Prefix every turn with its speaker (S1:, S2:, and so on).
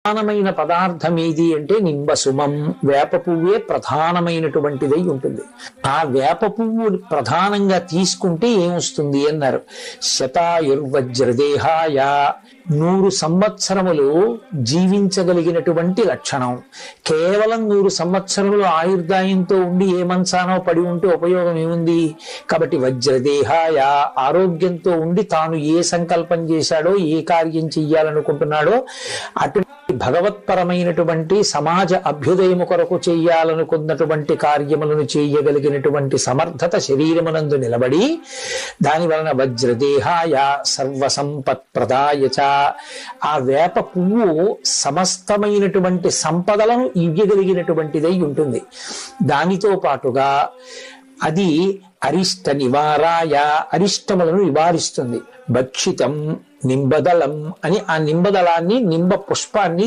S1: ప్రధానమైన పదార్థం ఏది అంటే నింబసుమం. వేప పువ్వే ప్రధానమైనటువంటిదై ఉంటుంది. ఆ వేప పువ్వు ప్రధానంగా తీసుకుంటే ఏమొస్తుంది అన్నారు. శతాయుర్వజ్రదేహాయ, 100 సంవత్సరములు జీవించగలిగినటువంటి లక్షణం. కేవలం 100 సంవత్సరములు ఆయుర్దాయంతో ఉండి ఏ మంచానో పడి ఉంటే ఉపయోగం ఏముంది? కాబట్టి వజ్రదేహాయ, ఆరోగ్యంతో ఉండి తాను ఏ సంకల్పం చేశాడో, ఏ కార్యం చెయ్యాలనుకుంటున్నాడో అటు భగవత్పరమైనటువంటి సమాజ అభ్యుదయము కొరకు చెయ్యాలనుకున్నటువంటి కార్యములను చేయగలిగినటువంటి సమర్థత శరీరమునందు నిలబడి, దాని వలన వజ్రదేహాయ సర్వసంపత్ప్రదాయచ, ఆ వేప పువ్వు సమస్తమైనటువంటి సంపదలను ఇవ్వగలిగినటువంటిదై ఉంటుంది. దానితో పాటుగా అది అరిష్ట నివారాయ, అరిష్టములను నివారిస్తుంది. భక్షితం నింబదళం అని ఆ నింబదళాన్ని, నింబ పుష్పాన్ని